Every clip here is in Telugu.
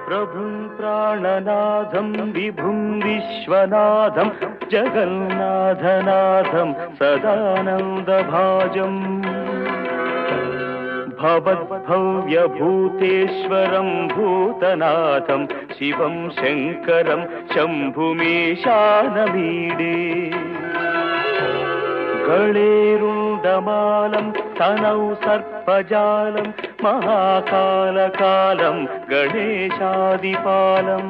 ప్రభుం ప్రాణనాథం విభుం విశ్వనాథం జగన్నాథనాథం సదానందభాజం భవద్భవ్యభూతేశ్వరం భూతనాథం శివం శంకరం శంభుమేశానమీడే గళేరుండమాలం తనౌ సర్పజాలం మహాకాలకాలం గణేశాదిపాలం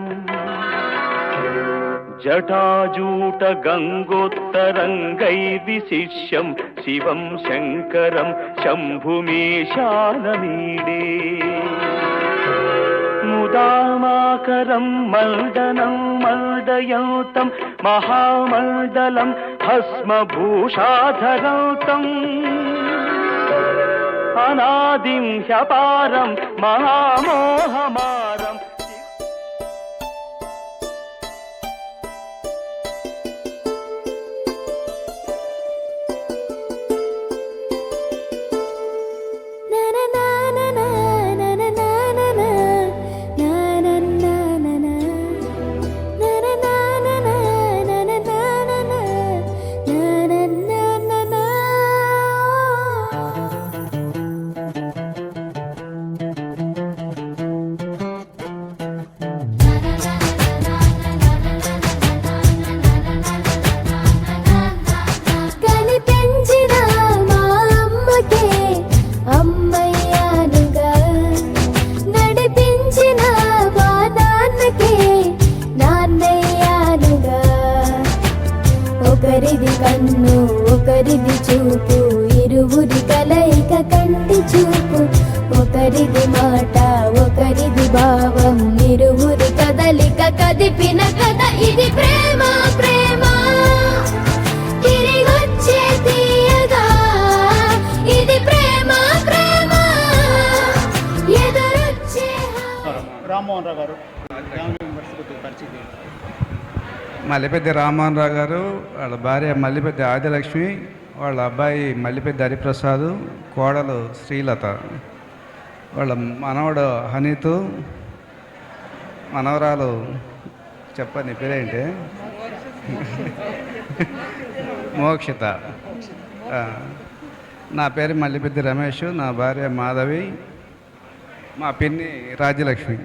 జటాజూట గంగోత్తరంగైర్విశిష్యం శివం శంకరం శంభుమేశానమీడే ముదామాకరం మల్దనం మల్దయంతం మహామండలం భస్మభూషాధరంతం అనాదిం హ్యపారం మహామోహమారం ఒకరిది కన్ను ఒకరిది చూపు ఇరువురి కలయిక కంటి చూపు ఒకరిది మాట ఒకరిది భావం ఇరువురి కదలిక కదిపిన కథ ఇది ప్రేమ ప్రేమ తిరిగొచ్చే తీయగా ఇది ప్రేమ ప్రేమ ఎదురొచ్చే. రామ్మోహన్ రావు గారు పరిచయం. మల్లిపెద్ది రామ్మోహన్ రావు గారు, వాళ్ళ భార్య మల్లిపెద్ది ఆదిలక్ష్మి, వాళ్ళ అబ్బాయి మల్లిపెద్ది హరిప్రసాద్, కోడలు శ్రీలత, వాళ్ళ మనవడు హనీతు, మనవరాలు చెప్పని పేరేంటి మోక్షిత. నా పేరు మల్లిపెద్ది రమేష్, నా భార్య మాధవి, మా పిన్ని రాజ్యలక్ష్మి.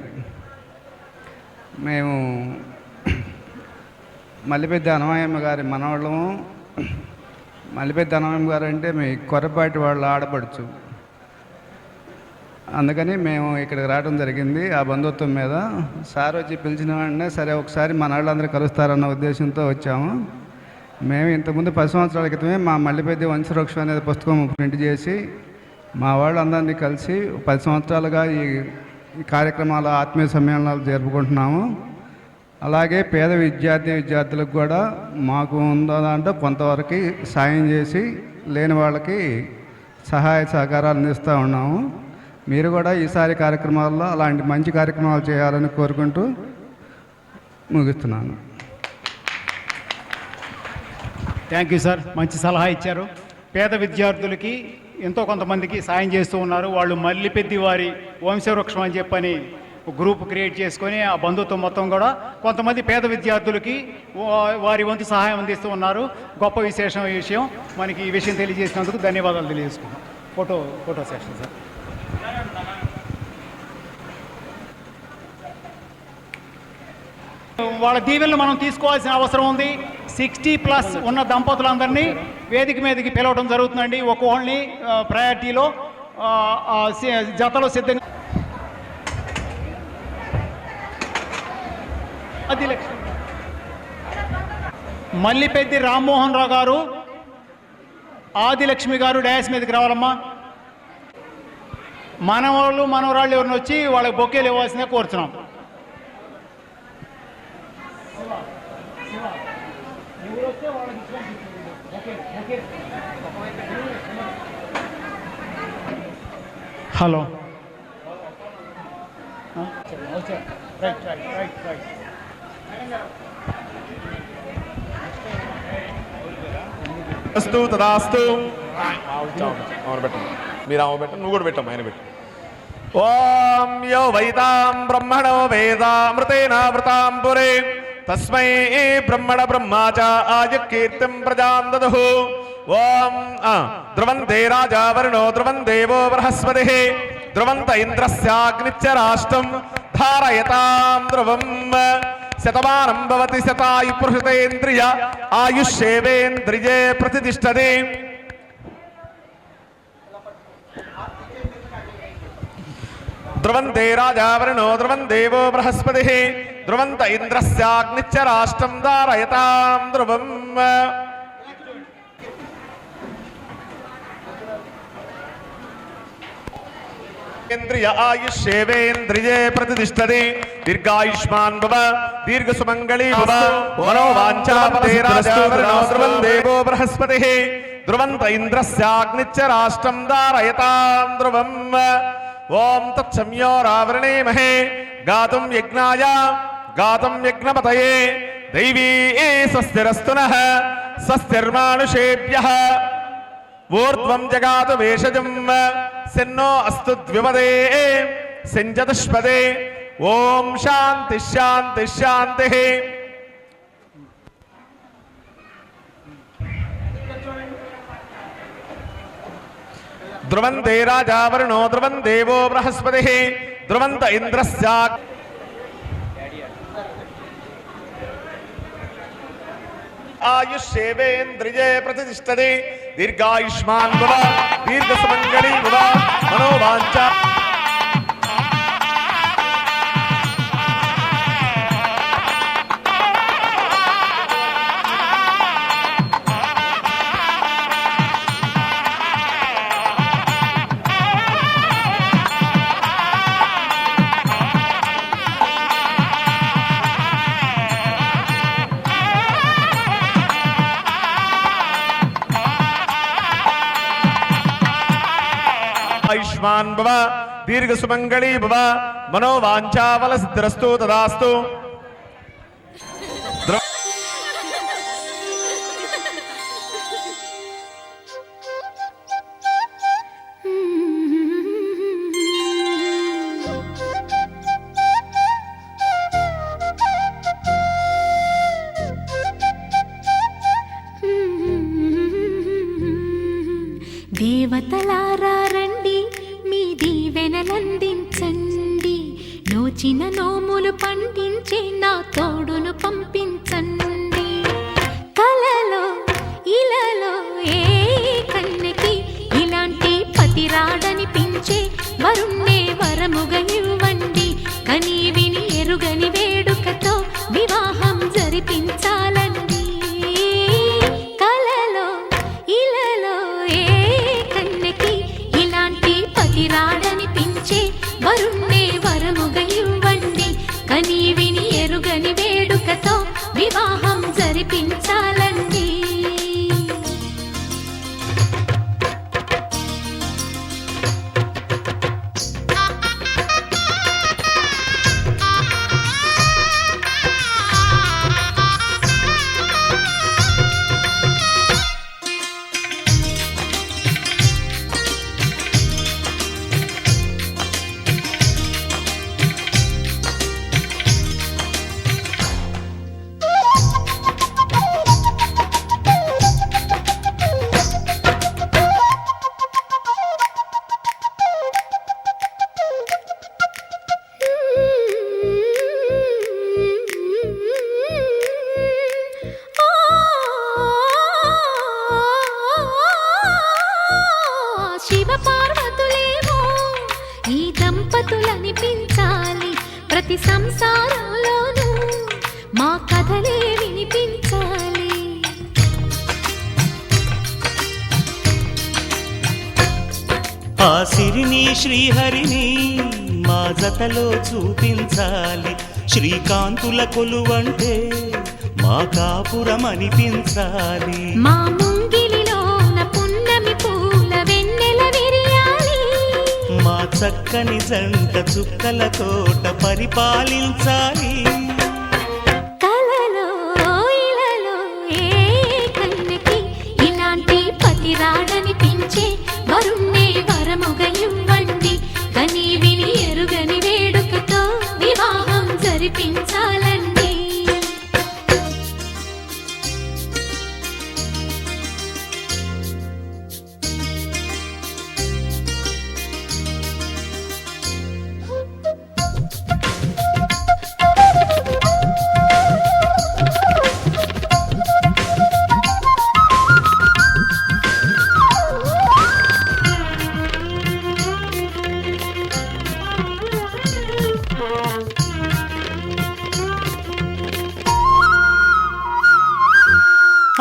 మేము మల్లిపెద్ది అనమయ్యమ్మ గారి మనవాళ్ళము. మల్లిపెద్ది అనమయ్యమ్మ గారు అంటే మీ కొరపాటి వాళ్ళు ఆడపడుచు, అందుకని మేము ఇక్కడికి రావడం జరిగింది. ఆ బంధుత్వం మీద సార్ వచ్చి పిలిచిన వెంటనే సరే ఒకసారి మన వాళ్ళందరూ కలుస్తారన్న ఉద్దేశంతో వచ్చాము. మేము ఇంతకుముందు 10 సంవత్సరాల క్రితమే మా మల్లిపెద్ది వంశవృక్షం అనేది పుస్తకం ప్రింట్ చేసి మా వాళ్ళందరినీ కలిసి 10 సంవత్సరాలుగా ఈ కార్యక్రమాలు ఆత్మీయ సమ్మేళనాలు జరుపుకుంటున్నాము. అలాగే పేద విద్యార్థులకు కూడా మాకు ఉందో దాంట్లో కొంతవరకు సాయం చేసి లేని వాళ్ళకి సహాయ సహకారాలు అందిస్తూ ఉన్నాము. మీరు కూడా ఈసారి కార్యక్రమాల్లో అలాంటి మంచి కార్యక్రమాలు చేయాలని కోరుకుంటూ ముగిస్తున్నాను. థ్యాంక్ యూ సార్, మంచి సలహా ఇచ్చారు. పేద విద్యార్థులకి ఎంతో కొంతమందికి సాయం చేస్తూ ఉన్నారు. వాళ్ళు మల్లిపెద్ది వారి వంశవృక్షం అని చెప్పని గ్రూప్ క్రియేట్ చేసుకొని ఆ బంధుత్వం మొత్తం కూడా కొంతమంది పేద విద్యార్థులకి వారి వంతు సహాయం అందిస్తూ ఉన్నారు. గొప్ప విశేషం ఈ విషయం. మనకి ఈ విషయం తెలియజేసినందుకు ధన్యవాదాలు తెలియజేసుకున్నాం. Photo session sir. వాళ్ళ దీవెనలు మనం తీసుకోవాల్సిన అవసరం ఉంది. 60+ ఉన్న దంపతులందరినీ వేదిక మీదకి పిలవడం జరుగుతుందండి. ఒక్కొక్కరిని ప్రయారిటీలో జతలో సిద్ధంగా. మల్లిపెద్ది రామ్మోహన్ రావు గారు, ఆదిలక్ష్మి గారు డాష్ మీదకి రావాలమ్మా. మనవాళ్ళు మనవరాళ్ళు ఎవరిని వచ్చి వాళ్ళకి బొకేలు ఇవ్వాల్సిందే కోరుతున్నాం. Hello, right. అస్తు తదాస్తు. అవును పెట్టండి, మీరు ఆమె పెట్టండి, నువ్వు కూడా పెట్టాము, ఆయన పెట్టు. ఓం యో వైతాం బ్రహ్మణో వేదామృతేనావృతాం పురే తస్మై బ్రహ్మణ బ్రహ్మాచార్య కీర్తిం ప్రజాం దదుః. ఓం ధ్రువంతే రాజా వరుణో ధ్రువం దేవో బృహస్పతిః ధ్రువంత ఇంద్రస్యాగ్నిశ్చ రాష్ట్రం ధారయతాం ధ్రువం. శతమానం భవతి శతాయు పురుషతేంద్రియ ఆయుష్యేవేంద్రియే ప్రతిష్టతి. ధ్రువంతే రాజా వరుణో ధ్రువం దేవో బృహస్పతిః ధ్రువంత ఇంద్రస్యాగ్నిశ్చ రాష్ట్రం ధారయతాం ధ్రువం. ఇంద్రియ ఆయుష్యేవేంద్రియే ప్రతిష్టతి. దీర్ఘాయుష్మాన్ భవ దీర్ఘసుమంగళీ భవ. మనోవాంఛాపతే రాజా వరుణో ధ్రువం దేవో బృహస్పతిః ధ్రువంత ఇంద్రస్యాగ్నిశ్చ రాష్ట్రం ధారయతాం ధ్రువం. ఓం తత్సంయోరావృణీమహే గాతుం యజ్ఞాయ గాతుం యజ్ఞపతయే దైవీ స్వస్తిరస్తు నః స్వస్తిర్మానుషేభ్యః. ఊర్ధ్వం జగాతు వేషజం సెన్నో అస్తు ద్విపదే సెంచతుష్పదే. ఓం శాంతి శాంతి శాంతి. ధ్రువంతే రాజా వరుణో ధ్రువం దేవో బృహస్పతిః ధ్రువంత ఇంద్రస్యా ఆయుష్యేవేంద్రియే ప్రతిష్టతి. దీర్ఘాయుష్మాన్ భవ దీర్ఘసుమంగళీ భవ. మనోవాంఛా ఆయుష్మాన్ భవ దీర్ఘసుమంగళీ భవ. మనోవాంఛాఫల సిద్ధిరస్తు తదాస్తు. దేవతలారా రండి, మీ దీవెనలందించండి. నోచిన నోములు పండించే నా తోడును పంపించండి. కలలో ఇలలో ఏ కన్నెకి ఇలాంటి పతి రాడనిపించే వరుణ్ణే వరముగా ఇవ్వండి. కని విని ఎరుగని వేడుకతో వివాహం జరిపించాలండి. కలలో ఇలలో ఏ కన్నెకి ఇలాంటి పతి రాడనిపించే వరుణ్ణే వరముగా ఇవ్వండి. కని విని ఎరుగని వేడుకతో వివాహం జరిపించాలండి. దంపతులనిపించాలి ప్రతి సంసారంలోనూ మా కథలే వినిపించాలి. ఆ సిరిని శ్రీహరిని మా జతలో చూపించాలి. శ్రీకాంతుల కొలువంటే మా కాపురం అనిపించాలి. మా ముంగిలిలోన పున్నమి పూల వెన్నెల విరియాలి. మా చక్కని జంట చుక్కల తోట పరిపాలించాలి. కలలో ఇలలో ఏ కన్నెకి ఇలాంటి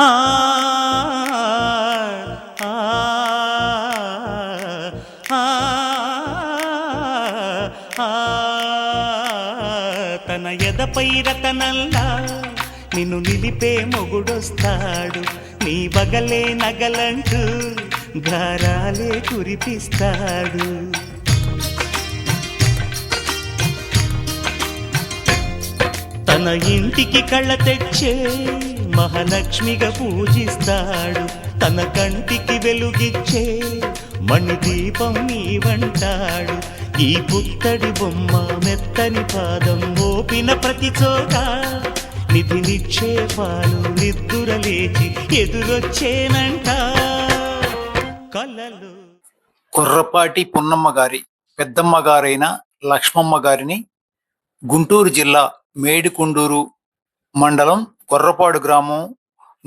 ఆ ఆ ఆ ఆ తన ఎదపై రతనల్లా నిన్ను నిలిపే మొగుడొస్తాడు, నీ బగలే నగలంటూ గారాలే కురిపిస్తాడు. తన ఇంటికి కళ్ళ తెచ్చే మహాలక్ష్మిగా పూజిస్తాడు, తన కంటికి వెలుగిచ్చే మణిదీపం నీవంటాడు. ఈ పుత్తడి బొమ్మ మెత్తని పాదం మోపిన ప్రతి చోట నిధి నిక్షేపాలు నిద్దురలేచి ఎదురొచ్చేనంట కలలు. కొర్రపాటి పున్నమ్మ గారి పెద్దమ్మ గారైన లక్ష్మమ్మ గారిని గుంటూరు జిల్లా మేడికొండూరు మండలం కొర్రపాడు గ్రామం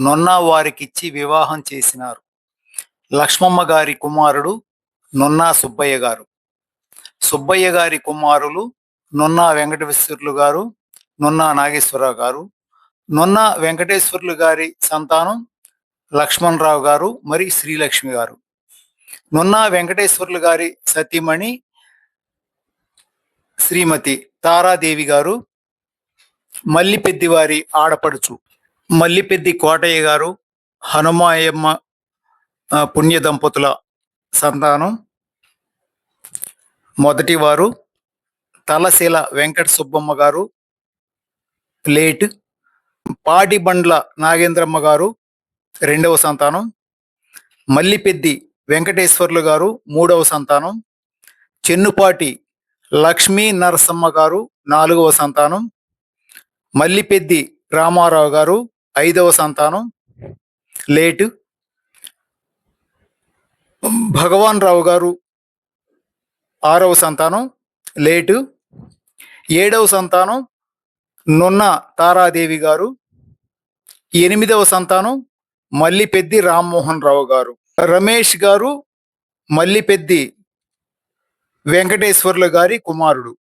నొన్నా వారికిచ్చి వివాహం చేసినారు. లక్ష్మమ్మ గారి కుమారుడు నొన్నా సుబ్బయ్య గారు, సుబ్బయ్య గారి కుమారులు నొన్నా వెంకటేశ్వర్లు గారు, నొన్నా నాగేశ్వరరావు గారు. నొన్నా వెంకటేశ్వర్లు గారి సంతానం లక్ష్మణరావు గారు మరి శ్రీలక్ష్మి గారు. నొన్నా వెంకటేశ్వర్లు గారి సతీమణి శ్రీమతి తారాదేవి గారు, మల్లిపెద్ది వారి ఆడపడుచు మల్లిపెద్ది కోటయ్య గారు, హనుమాయమ్మ పుణ్య దంపతుల సంతానం. మొదటి వారు తలశీల వెంకట సుబ్బమ్మ గారు లేట్, పాటిబండ్ల నాగేంద్రమ్మ గారు రెండవ సంతానం, మల్లిపెద్ది వెంకటేశ్వర్లు గారు మూడవ సంతానం, చెన్నుపాటి లక్ష్మీ నరసమ్మ గారు నాలుగవ సంతానం, మల్లిపెద్ది రామారావు గారు ఐదవ సంతానం లేటు, భగవాన్ రావు గారు ఆరవ సంతానం లేటు, ఏడవ సంతానం నొన్న తారాదేవి గారు, ఎనిమిదవ సంతానం మల్లిపెద్ది రామ్మోహన్ రావు గారు. రమేష్ గారు మల్లిపెద్ది వెంకటేశ్వర్లు గారి కుమారుడు.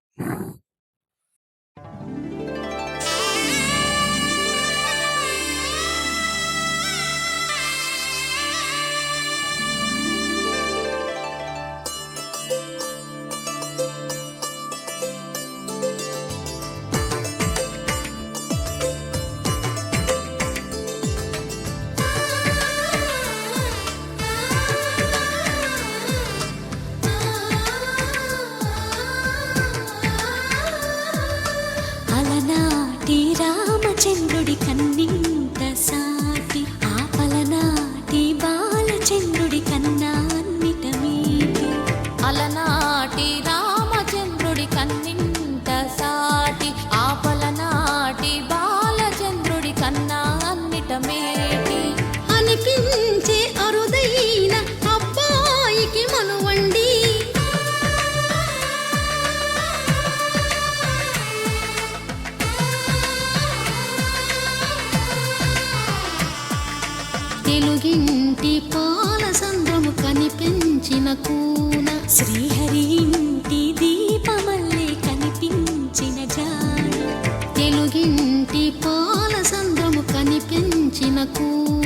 అలనాటి రామచంద్రుడి కన్నింత సాటి, ఆపలనాటి బాలచంద్రుడి కన్నా అన్నిట మీటి. అలనాటి రామచంద్రుడి కన్నింత సాటి, ఆపలనాటి బాలచంద్రుడి కన్నా అన్నిట మేటి. అనిపించే అరుదైన అబ్బాయికి మనువండి, తెలుగింటి పాల సంద్రము కనిపించిన కూన, శ్రీహరి ఇంటి దీపమల్లే కనిపించిన జాడ. తెలుగింటి పాల సంద్రము కనిపించిన కూన,